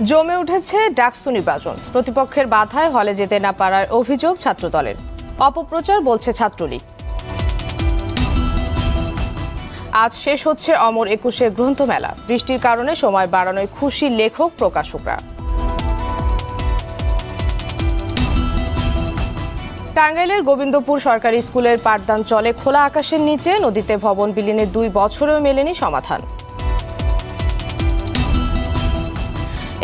জমে উঠেছে ডাকসু নির্বাচন। প্রতিপক্ষের বাধায় হলে যেতে না পারার অভিযোগ ছাত্রদলের। অপপ্রচার বলছে ছাত্রলীগ। আজ শেষ হচ্ছে অমর একুশের গ্রন্থমেলা। বৃষ্টির কারণে সময় বাড়ানোয় খুশি লেখক প্রকাশকরা। টাঙ্গাইলের গোবিন্দপুর সরকারি স্কুলের পাঠদান চলে খোলা আকাশের নিচে। নদীতে ভবন বিলীনের 2 বছরেও মেলেনি সমাধান।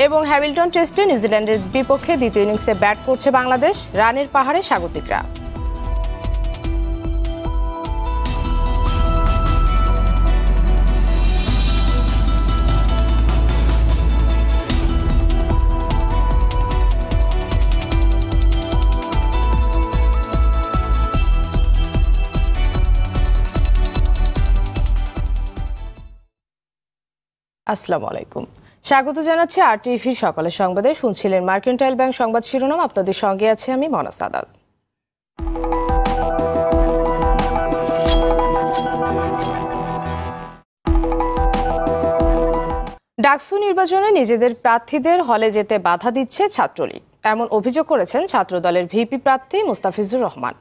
এবং হ্যামিল্টন টেস্টে নিউজিল্যান্ডের বিপক্ষে দ্বিতীয় ইনিংসে ব্যাট করছে বাংলাদেশ। রানের পাহাড়ে স্বাগতিকরা। আসসালামু আলাইকুম, স্বাগত জানাচ্ছি আরটিভির সকালের সংবাদে। শুনছিলেন মার্কেন্টাইল ব্যাংক সংবাদ শিরোনাম। আপনাদের সঙ্গে আছি আমি মনা সাদাত। ডাকসু নির্বাচনে নিজেদের প্রার্থীদের হলে যেতে বাধা দিচ্ছে ছাত্রলীগ, এমন অভিযোগ করেছেন ছাত্রদলের ভিপি প্রার্থী মুস্তাফিজুর রহমান।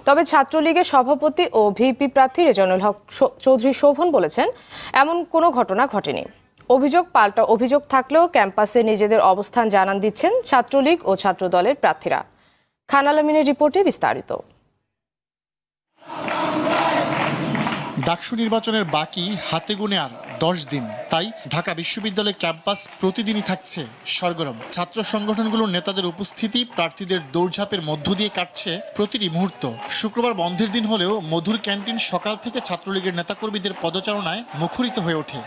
তবে ছাত্রলীগের সভাপতি ও ভিপি প্রার্থী রেজানুল হক চৌধুরী শোভন বলেছেন, এমন কোনো ঘটনা ঘটেনি। অভিযোগ পাল্টা অভিযোগ থাকলেও ক্যাম্পাসে নিজেদের অবস্থান জানান দিচ্ছেন ছাত্রলীগ ও ছাত্রদলের প্রার্থীরা। খান আলমিনের রিপোর্টে বিস্তারিত। ডাকসু নির্বাচনের বাকি হাতে গুনে আর 10 দিন, তাই ঢাকা বিশ্ববিদ্যালয় ক্যাম্পাস প্রতিদিনই থাকছে সরগরম। ছাত্র সংগঠনগুলোর নেতাদের উপস্থিতি প্রার্থীদের দৌড়ঝাঁপের মধ্য দিয়ে কাটছে প্রতিটি মুহূর্ত। শুক্রবার বন্ধের দিন হলেও মধুর ক্যান্টিন সকাল থেকে ছাত্রলীগের নেতাকর্মীদের পদচারণায় মুখরিত হয়ে ওঠে।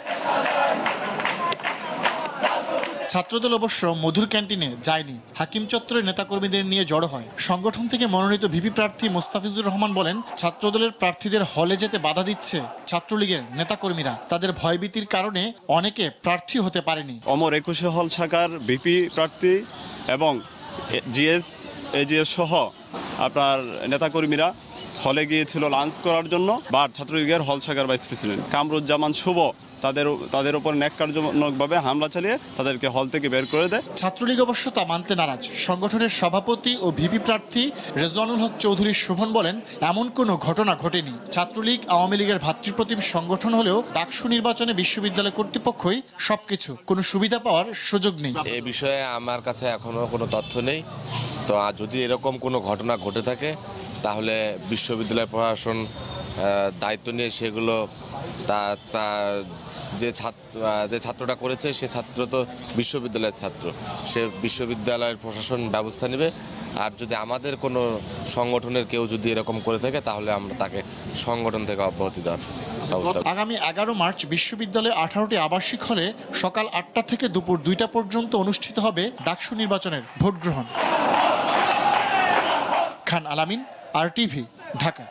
ছাত্রদল অবশ্য মধুর ক্যান্টিনে যায়নি, হাকিম চত্বরের নেতাকর্মীদের নিয়ে জড়ো হয়। সংগঠন থেকে মনোনীত ভিপি প্রার্থী মুস্তাফিজুর রহমান বলেন, ছাত্রদলের প্রার্থীদের হলে যেতে বাধা দিচ্ছে ছাত্রলীগের নেতাকর্মীরা। তাদের ভয়ভীতির কারণে অনেকে প্রার্থী হতে পারেনি। অমর একুশে হল শাখার ভিপি প্রার্থী এবং জিএস এজিএস সহ আপনার নেতাকর্মীরা হলে গিয়েছিল লাঞ্চ করার জন্য। বার ছাত্রলীগের হল শাখার ভাইস প্রেসিডেন্ট কামরুজ্জামান শুভ তাদের উপর ন্যাক্কারজনকভাবে হামলা চালিয়ে তাদেরকে হল থেকে বের করে দেয়। ছাত্রলীগ অবশ্য তা মানতে নারাজ। সংগঠনের সভাপতি ও ভিপি প্রার্থী রেজানুল হক চৌধুরী শোভন বলেন, এমন কোনো ঘটনা ঘটেনি। ছাত্রলীগ আওয়ামী লীগের ভাতৃপ্রতিম সংগঠন হলেও ডাকসু নির্বাচনে বিশ্ববিদ্যালয় কর্তৃপক্ষই সবকিছু, কোনো সুবিধা পাওয়ার সুযোগ নেই। এ বিষয়ে আমার কাছে এখনো কোনো তথ্য নেই। তো যদি এরকম কোনো ঘটনা ঘটে থাকে তাহলে বিশ্ববিদ্যালয় প্রশাসন দায়িত্ব নিয়ে সেগুলো যে ছাত্রটা করেছে সে ছাত্র তো বিশ্ববিদ্যালয়ের ছাত্র, সে বিশ্ববিদ্যালয়ের প্রশাসন ব্যবস্থা নেবে। আর যদি আমাদের কোনো সংগঠনের কেউ যদি এরকম করে থাকে তাহলে আমরা তাকে সংগঠন থেকে অব্যাহতি দেওয়ার ব্যবস্থা। আগামী 11 মার্চ বিশ্ববিদ্যালয়ে 18টি আবাসিক হলে সকাল 8টা থেকে দুপুর 2টা পর্যন্ত অনুষ্ঠিত হবে ডাকসু নির্বাচনের ভোট গ্রহণ। খান আলামিন, আরটিভি, ঢাকা।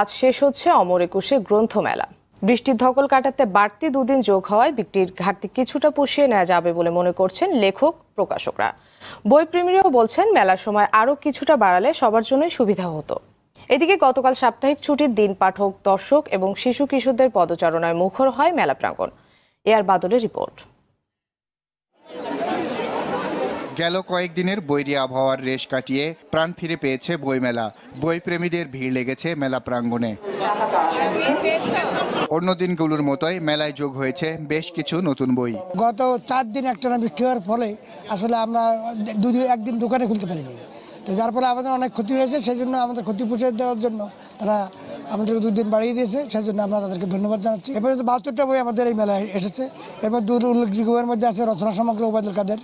আজ শেষ হচ্ছে অমর একুশে গ্রন্থমেলা। বৃষ্টির ধকল কাটাতে বাড়তি 2 দিন যোগ হওয়ায় বিক্রির ঘাটতি কিছুটা পুষিয়ে নেওয়া যাবে বলে মনে করছেন লেখক প্রকাশকরা। বইপ্রেমীরাও বলছেন, মেলার সময় আরও কিছুটা বাড়ালে সবার জন্যই সুবিধা হতো। এদিকে গতকাল সাপ্তাহিক ছুটির দিন পাঠক, দর্শক এবং শিশু কিশোরদের পদচারণায় মুখর হয় মেলা প্রাঙ্গণ। এআর বাদলের রিপোর্ট। গেল কয়েকদিনের বৈরী আবহাওয়ার রেশ কাটিয়ে প্রাণ ফিরে পেয়েছে বইমেলা। বইপ্রেমীদের ভিড় লেগেছে মেলা প্রাঙ্গণে। অন্য দিনগুলোর মতোই মেলায় যোগ হয়েছে বেশ কিছু নতুন বই। গত 4 দিন একটানা বৃষ্টি হওয়ার ফলে আসলে আমরা একদিন দোকানে খুলতে পারিনি, তো যার ফলে আমাদের অনেক ক্ষতি হয়েছে। সেই জন্য আমাদের ক্ষতি পুষিয়ে দেওয়ার জন্য তারা আমাদেরকে 2 দিন বাড়িয়ে দিয়েছে, সেই জন্য আমরা তাদেরকে ধন্যবাদ জানাচ্ছি। এ পর্যন্ত 72টা বই আমাদের এই মেলায় এসেছে। এর মধ্যে উল্লেখযোগ্য বইয়ের মধ্যে আছে রচনা সমগ্র ওবায়দুল কাদের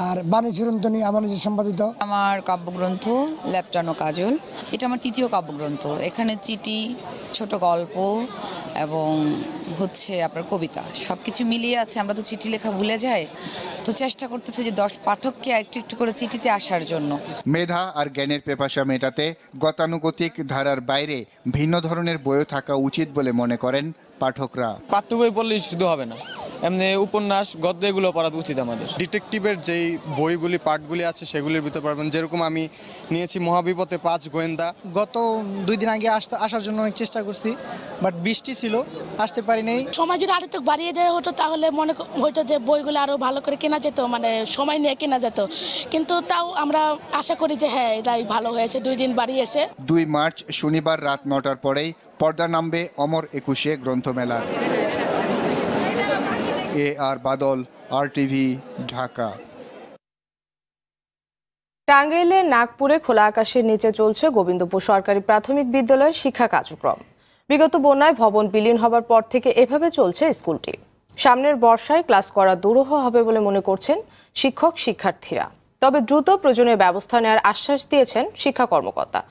আর বাণী চিরন্তনী আমার নিজের সম্পাদিত। আমার কাব্যগ্রন্থ ল্যাপটানো কাজল, এটা আমার 3য় কাব্যগ্রন্থ। এখানে চিঠি, ছোট গল্প এবং হচ্ছে আপনার কবিতা, সব কিছু মিলিয়ে আছে। আমরা তো চিঠি লেখা ভুলে যাই, তো চেষ্টা করতেছি যে 10 পাঠককে একটু একটু করে চিঠিতে আসার জন্য। মেধা আর জ্ঞানের পেপাসা মেটাতে গতানুগতিক ধারার বাইরে ভিন্ন ধরনের বইও থাকা উচিত বলে মনে করেন পাঠকরা। পাঠ্য বই পড়লেই শুধু হবে না, এমনি উপন্যাস গদ্য এগুলো পড়া উচিত আমাদের। ডিটেকটিভের যেই বইগুলি পাঠগুলি আছে সেগুলির ভিতরে পারবেন, যেরকম আমি নিয়েছি মহাবিপদে 5 গোয়েন্দা। গত 2 দিন আগে আসার জন্য অনেক চেষ্টা করছি, বাট বৃষ্টি ছিল, আসতে পারি নাই। সময় যদি আরো বাড়িয়ে দেওয়া হতো তাহলে মনে হতো যে বইগুলো আরো ভালো করে কেনা যেত, মানে সময় নিয়ে কেনা যেত, কিন্তু তাও আমরা আশা করি যে হ্যাঁ এটাই ভালো হয়েছে, 2 দিন বাড়িয়েছে। 2 মার্চ শনিবার রাত 9টার পরেই পর্দা নামবে অমর 21 গ্রন্থমেলার। আর বাদল, RTV, ঢাকা। টাঙ্গাইলে নাগপুরে খোলা আকাশের নিচে চলছে গোবিন্দপুর সরকারি প্রাথমিক বিদ্যালয়ের শিক্ষা কার্যক্রম। বিগত বন্যায় ভবন বিলীন হবার পর থেকে এভাবে চলছে স্কুলটি। সামনের বর্ষায় ক্লাস করা দুরূহ হবে বলে মনে করছেন শিক্ষক শিক্ষার্থীরা। তবে দ্রুত প্রয়োজনীয় ব্যবস্থা নেওয়ার আশ্বাস দিয়েছেন শিক্ষা কর্মকর্তা।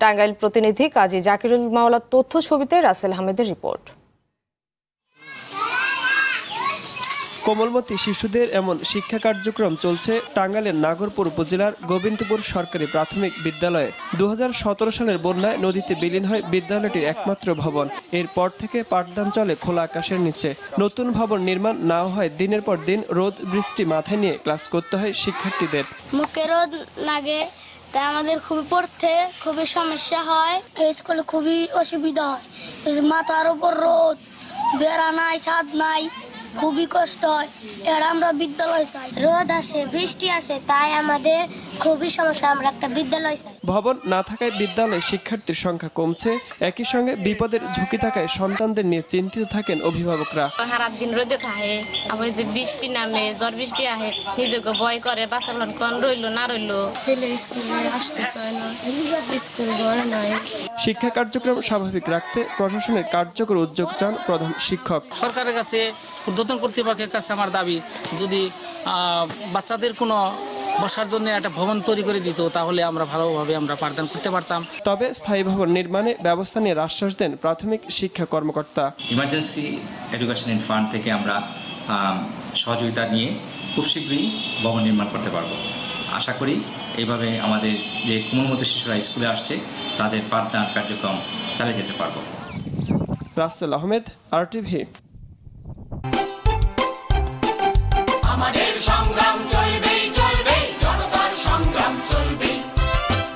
টাঙ্গাইল প্রতিনিধি কাজী জাকিরুল মাওলার তথ্য ছবিতে রাসেল আহমেদের রিপোর্ট। কোমলমতি শিশুদের এমন শিক্ষা কার্যক্রম চলছে টাঙ্গাইলের নাগরপুর উপজেলার গোবিন্দপুর সরকারি প্রাথমিক বিদ্যালয়ে। 2017 সালের বন্যায় নদীতে বিলীন হয় বিদ্যালয়টির একমাত্র ভবন। এরপর থেকে পাঠদান চলে খোলা আকাশের নিচে। নতুন ভবন নির্মাণ না হয় দিনের পর দিন রোদ বৃষ্টি মাথায় নিয়ে ক্লাস করতে হয় শিক্ষার্থীদের। মুখে রোদ লাগে, তাই আমাদের খুবই পড়তে খুবই সমস্যা হয়। স্কুলে খুবই অসুবিধা হয়, মাথার উপর রোদ, বেড়া নাই, ছাদ নাই, খুবই কষ্ট হয়। এর আমরা বিদ্যালয় চাই, রোদ আসে বৃষ্টি আসে, তাই আমাদের খুবই সমস্যা, আমরা একটা বিদ্যালয় চাই। ভবন না থাকায় বিদ্যালয়ে শিক্ষার্থীর সংখ্যা কমছে। একই সঙ্গে বিপদের ঝুঁকি থাকায় সন্তানদের নিয়ে চিন্তিত থাকেন অভিভাবকরা। সারা দিন রোদে থাকে, আবার যে বৃষ্টি নামে, ঝড় বৃষ্টি আসে, নিজেকে ভয় করে, বাচ্চাগুলো কোন রইলো না রইলো। ছেলে স্কুলে আসতে চায় না, স্কুল ঘরে নাই। শিক্ষা কার্যক্রম স্বাভাবিক রাখতে প্রশাসনের কার্যকর উদ্যোগ চান প্রধান শিক্ষক। সরকারের কাছে, ঊর্ধ্বতন কর্তৃপক্ষের কাছে আমার দাবি, যদি বাচ্চাদের কোনো বসার জন্য একটা ভবন তৈরি করে দিত তাহলে আমরা ভালোভাবে আমরা পাঠদান করতে পারতাম। তবে স্থায়ী ভবন নির্মাণে ব্যবস্থা নিয়ে আশ্বাস দেন প্রাথমিক শিক্ষা কর্মকর্তা। ইমার্জেন্সি এডুকেশন ফান্ড থেকে আমরা সহযোগিতা নিয়ে খুব শীঘ্রই ভবন নির্মাণ করতে পারব। আশা করি এইভাবে আমাদের যে কোমলমতি শিশুরা স্কুলে আসছে তাদের পাঠদান কার্যক্রম চালিয়ে যেতে পারব। রাসেল আহমেদ, RTV। আমাদের সংগ্রাম চলবেই চলবে, জনতার সংগ্রাম চলবে,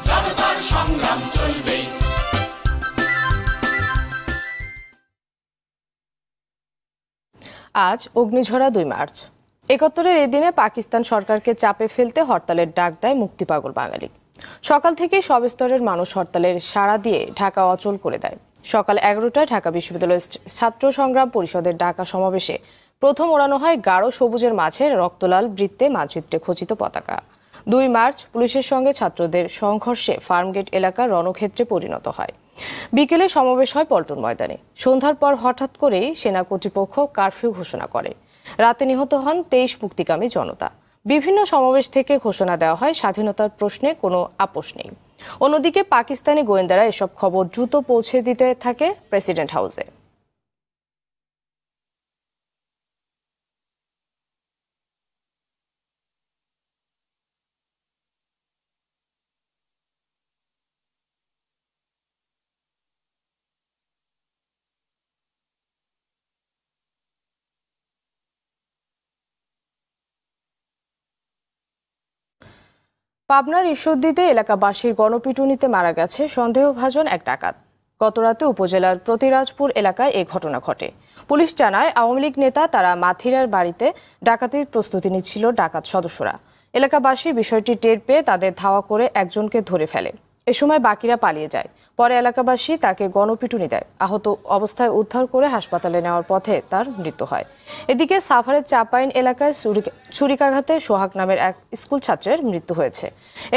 জনতার সংগ্রাম চলবে। আজ অগ্নিঝরা 2 মার্চ। 71-এর এই দিনে পাকিস্তান সরকারকে চাপে ফেলতে হরতালের ডাক দেয় মুক্তিপাগল বাঙালি। সকাল থেকেই সব স্তরের মানুষ হরতালের সাড়া দিয়ে ঢাকা অচল করে দেয়। সকাল 11টায় ঢাকা বিশ্ববিদ্যালয়ের ছাত্র সংগ্রাম পরিষদের ঢাকা সমাবেশে প্রথম ওড়ানো হয় গাঢ় সবুজের মাঝে রক্তলাল বৃত্তে মানচিত্রে খচিত পতাকা। 2 মার্চ পুলিশের সঙ্গে ছাত্রদের সংঘর্ষে ফার্মগেট এলাকা রণক্ষেত্রে পরিণত হয়। বিকেলে সমাবেশ হয় পল্টন ময়দানে। সন্ধ্যার পর হঠাৎ করেই সেনা কর্তৃপক্ষ কারফিউ ঘোষণা করে। রাতে নিহত হন 23 মুক্তিকামী জনতা। বিভিন্ন সমাবেশ থেকে ঘোষণা দেওয়া হয় স্বাধীনতার প্রশ্নে কোনো আপোষ নেই। অন্যদিকে পাকিস্তানি গোয়েন্দারা এসব খবর দ্রুত পৌঁছে দিতে থাকে প্রেসিডেন্ট হাউসে। পাবনার ঈশ্বরদীতে এলাকাবাসীর গণপিটুনিতে মারা গেছে সন্দেহভাজন এক ডাকাত। গতরাতে উপজেলার প্রতিরাজপুর এলাকায় এই ঘটনা ঘটে। পুলিশ জানায় আওয়ামী লীগ নেতা তারা মাথিরার বাড়িতে ডাকাতির প্রস্তুতি নিচ্ছিল ডাকাত সদস্যরা। এলাকাবাসী বিষয়টি টের পেয়ে তাদের ধাওয়া করে একজনকে ধরে ফেলে। এ সময় বাকিরা পালিয়ে যায়। পরে এলাকাবাসী তাকে গণপিটুনি দেয়। আহত অবস্থায় উদ্ধার করে হাসপাতালে নেওয়ার পথে তার মৃত্যু হয়। এদিকে সাভারের চাপাইন এলাকায় ছুরিকাঘাতে সোহাগ নামের এক স্কুল ছাত্রের মৃত্যু হয়েছে।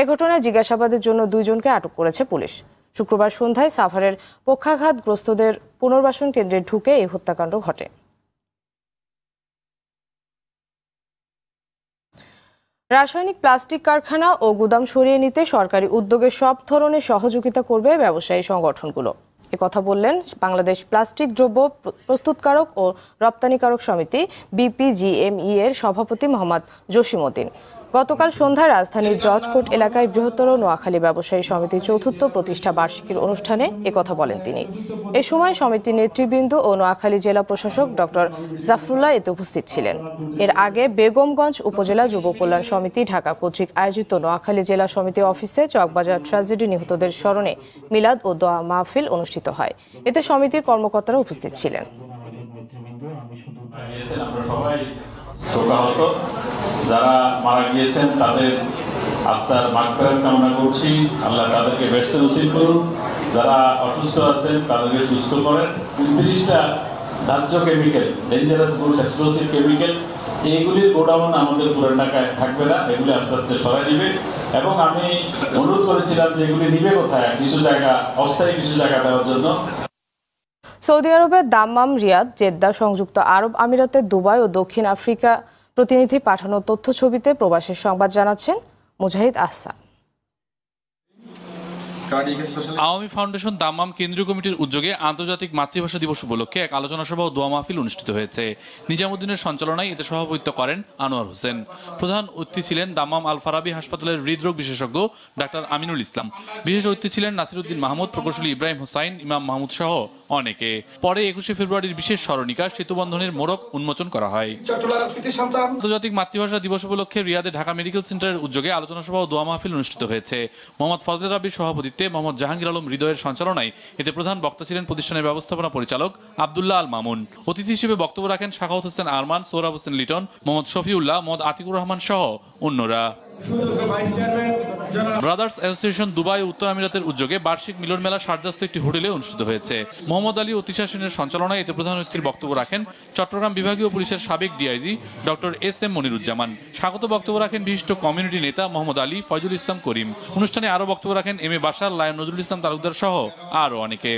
এ ঘটনায় জিজ্ঞাসাবাদের জন্য 2 জনকে আটক করেছে পুলিশ। শুক্রবার সন্ধ্যায় সাভারের পক্ষাঘাতগ্রস্তদের পুনর্বাসন কেন্দ্রে ঢুকে এই হত্যাকাণ্ড ঘটে। রাসায়নিক প্লাস্টিক কারখানা ও গুদাম সরিয়ে নিতে সরকারি উদ্যোগে সব ধরনের সহযোগিতা করবে ব্যবসায়ী সংগঠনগুলো। একথা বললেন বাংলাদেশ প্লাস্টিক দ্রব্য প্রস্তুতকারক ও রপ্তানিকারক সমিতি BPGME এর সভাপতি মোহাম্মদ জসিমউদ্দিন। গতকাল সন্ধ্যায় রাজধানীর জজকোর্ট এলাকায় বৃহত্তর নোয়াখালী ব্যবসায়ী সমিতির চতুর্থ প্রতিষ্ঠা বার্ষিকীর অনুষ্ঠানে একথা বলেন তিনি। এ সময় সমিতির নেতৃবৃন্দ ও নোয়াখালী জেলা প্রশাসক ডক্টর জাফরুল্লাহ এতে উপস্থিত ছিলেন। এর আগে বেগমগঞ্জ উপজেলা যুব কল্যাণ সমিতি ঢাকা কর্তৃক আয়োজিত নোয়াখালী জেলা সমিতি অফিসে চকবাজার ট্র্যাজেডি নিহতদের স্মরণে মিলাদ ও দোয়া মাহফিল অনুষ্ঠিত হয়। এতে সমিতির কর্মকর্তারা উপস্থিত ছিলেন। যারা মারা গিয়েছেন তাদের আত্মার মাগফিরাত কামনা করছি, আল্লাহ তাদেরকে বেহেশতে নসিব করুন। যারা অসুস্থ আছেন তাদেরকে সুস্থ করেন। 29টা দাহ্য chemical, dangerous goods, explosive chemical, এইগুলির গোডাউন আমাদের পুরান ঢাকায় থাকবে না, এগুলি আস্তে আস্তে সরাই দিবে। এবং আমি অনুরোধ করেছিলাম যে এগুলি নিবে কোথায়, কিছু জায়গা অস্থায়ী কিছু জায়গা দেওয়ার জন্য। সৌদি আরবের দাম্মাম, রিয়াদ, জেদ্দা, সংযুক্ত আরব আমিরাতের দুবাই ও দক্ষিণ আফ্রিকা প্রতিনিধি পাঠানো তথ্য ছবিতে প্রবাসের সংবাদ জানাচ্ছেন মুজাহিদ আহসান। আওয়ামী ফাউন্ডেশন দাম্মাম কেন্দ্রীয় কমিটির উদ্যোগে আন্তর্জাতিক মাতৃভাষা দিবস উপলক্ষে এক আলোচনা সভা ও দোয়া মাহফিল অনুষ্ঠিত হয়েছে। নিজামুদ্দিনের সঞ্চালনায় এতে সভাপতিত্ব করেন আনোয়ার হোসেন। প্রধান অতিথি ছিলেন দাম্মাম আল ফারাবি হাসপাতালের হৃদরোগ বিশেষজ্ঞ ডাক্তার আমিনুল ইসলাম। বিশেষ অতিথি ছিলেন নাসিরউদ্দিন মাহমুদ, প্রকৌশলী ইব্রাহিম হোসাইন, ইমাম মাহমুদ সহ অনেকে। পরে 21শে ফেব্রুয়ারির বিশেষ স্মরণিকা সেতুবন্ধনের মোড়ক উন্মোচন করা হয়। আন্তর্জাতিক মাতৃভাষা দিবস উপলক্ষে রিয়াদে ঢাকা মেডিকেল সেন্টারের উদ্যোগে আলোচনা সভা ও দোয়া মাহফিল অনুষ্ঠিত হয়েছে। মোহাম্মদ ফজলে রাব্বির সভাপতিত্বে মোহাম্মদ জাহাঙ্গীর আলম হৃদয়ের সঞ্চালনায় এতে প্রধান বক্তা ছিলেন প্রতিষ্ঠানের ব্যবস্থাপনা পরিচালক আব্দুল্লাহ আল মামুন। অতিথি হিসেবে বক্তব্য রাখেন সাখাওয়াত হোসেন আরমান, সোহরাব হোসেন লিটন, মোহাম্মদ শফিউল্লাহ, মোহাম্মদ আতিকুর রহমান সহ অন্যরা। ব্রাদার্স অ্যাসোসিয়েশন দুবাই ও উত্তর আমিরাতের উদ্যোগে বার্ষিক মিলন মেলা শারজাস্থ একটি হোটেলে অনুষ্ঠিত হয়েছে। মোহাম্মদ আলী ও তিশা সেনের সঞ্চালনায় এতে প্রধান অতিথির বক্তব্য রাখেন চট্টগ্রাম বিভাগীয় পুলিশের সাবেক ডিআইজি ডক্টর এস.এম. মনিরুজ্জামান। স্বাগত বক্তব্য রাখেন বিশিষ্ট কমিউনিটি নেতা মোহাম্মদ আলী, ফয়জুল ইসলাম করিম। অনুষ্ঠানে আরও বক্তব্য রাখেন এম.এ. বাশার, লায়ন নজরুল ইসলাম তালুকদার সহ আরও অনেকে।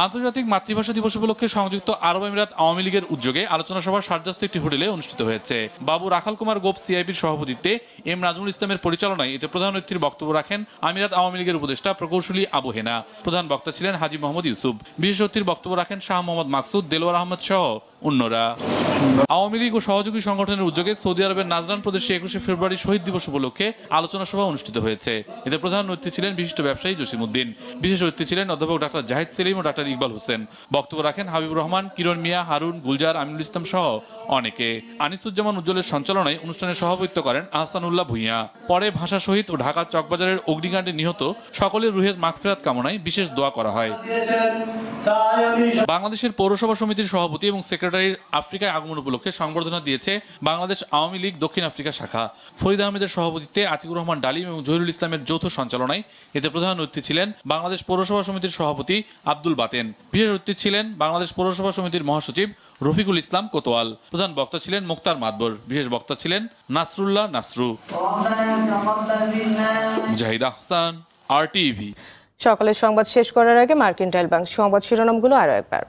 আন্তর্জাতিক মাতৃভাষা দিবস উপলক্ষে সংযুক্ত আরব আমিরাত আওয়ামী লীগের উদ্যোগে আলোচনা সভা শারজাস্থ একটি হোটেলে অনুষ্ঠিত হয়েছে। বাবু রাখাল কুমার গোপ সিআইপির সভাপতিত্বে এম নাজমুল ইসলামের পরিচালনায় এতে প্রধান অতিথির বক্তব্য রাখেন আমিরাত আওয়ামী লীগের উপদেষ্টা প্রকৌশলী আবু হেনা। প্রধান বক্তা ছিলেন হাজী মোহাম্মদ ইউসুফ। বিশেষ অতিথির বক্তব্য রাখেন শাহ মোহাম্মদ মাকসুদ, দেলোয়ার আহমদ সহ অন্যরা। আওয়ামী লীগ ও সহযোগী সংগঠনের উদ্যোগে সৌদি আরবের নাজরান প্রদেশে 21শে ফেব্রুয়ারি শহীদ দিবস উপলক্ষে আলোচনা সভা অনুষ্ঠিত হয়েছে। এতে প্রধান অতিথি ছিলেন বিশিষ্ট ব্যবসায়ী জসিমউদ্দিন। বিশেষ অতিথি ছিলেন অধ্যাপক ডাক্তার জাহিদ সেলিম ও ডাক্তার ইকবাল হোসেন। বক্তব্য রাখেন হাবিবুর রহমান, কিরণ মিয়া, হারুন, গুলজার, আমিনুল ইসলাম সহ অনেকে। আনিসুজ্জামান উজ্জ্বলের সঞ্চালনায় অনুষ্ঠানে সভাপতিত্ব করেন আহসানুল্লাহ ভূঁইয়া। পরে ভাষা শহীদ ও ঢাকা চকবাজারের অগ্নিকাণ্ডে নিহত সকলের রুহের মাগফিরাত কামনায় বিশেষ দোয়া করা হয়। বাংলাদেশের পৌরসভা সমিতির সভাপতি এবং সেক্রেটারির আফ্রিকায় আগমন উপলক্ষে সংবর্ধনা দিয়েছে বাংলাদেশ আওয়ামী লীগ দক্ষিণ আফ্রিকা শাখা। ফরিদ আহমেদের সভাপতিত্বে আতিকুর রহমান ডালিম এবং জহিরুল ইসলামের যৌথ সঞ্চালনায় এতে প্রধান অতিথি ছিলেন বাংলাদেশ পৌরসভা সমিতির সভাপতি আব্দুল বাতেন। বিশেষ অতিথি ছিলেন বাংলাদেশ পৌরসভা সমিতির মহাসচিব রফিকুল ইসলাম কোতোয়াল। প্রধান বক্তা ছিলেন মুক্তার মাদবর। বিশেষ বক্তা ছিলেন নাসরুল্লাহ নাসরু। মুজাহিদ আহসান, RTV। সকালের সংবাদ শেষ করার আগে মার্কেন্টাইল ব্যাংক সংবাদ শিরোনামগুলো আরও একবার।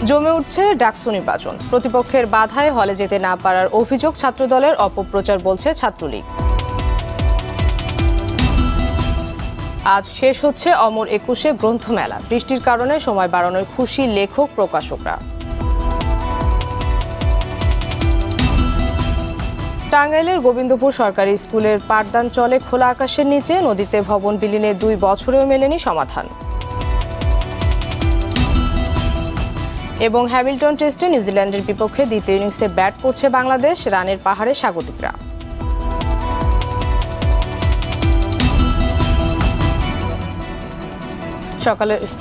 জমে উঠছে ডাকসু নির্বাচন। প্রতিপক্ষের বাধায় হলে যেতে না পারার অভিযোগ ছাত্রদলের, অপপ্রচার বলছে ছাত্রলীগ। আজ শেষ হচ্ছে অমর 21শে গ্রন্থমেলা। বৃষ্টির কারণে সময় বাড়ানোর খুশি লেখক প্রকাশকরা। টাঙ্গাইলের গোবিন্দপুর সরকারি স্কুলের পাঠদান চলে খোলা আকাশের নিচে। নদীতে ভবন বিলীনে 2 বছরেও মেলেনি সমাধান। এবং হ্যামিল্টন টেস্টে নিউজিল্যান্ডের বিপক্ষে দ্বিতীয় ইনিংসে ব্যাট করছে বাংলাদেশ। রানের পাহাড়ে স্বাগতিকরা।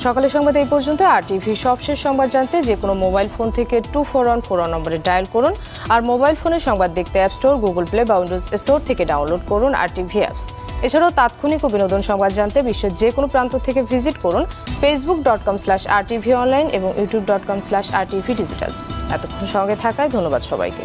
সকালের সংবাদ এই পর্যন্ত। RTV সবশেষ সংবাদ জানতে যে কোনো মোবাইল ফোন থেকে 2414 নম্বরে ডায়াল করুন। আর মোবাইল ফোনে সংবাদ দেখতে অ্যাপ স্টোর, গুগল প্লে বা উইন্ডোজ স্টোর থেকে ডাউনলোড করুন RTV অ্যাপস। এছাড়াও তাৎক্ষণিক ও বিনোদন সংবাদ জানতে বিশ্বের যে কোনো প্রান্ত থেকে ভিজিট করুন facebook.com/RTV online এবং youtube.com/RTV digitals। এতক্ষণ সঙ্গে থাকায় ধন্যবাদ সবাইকে।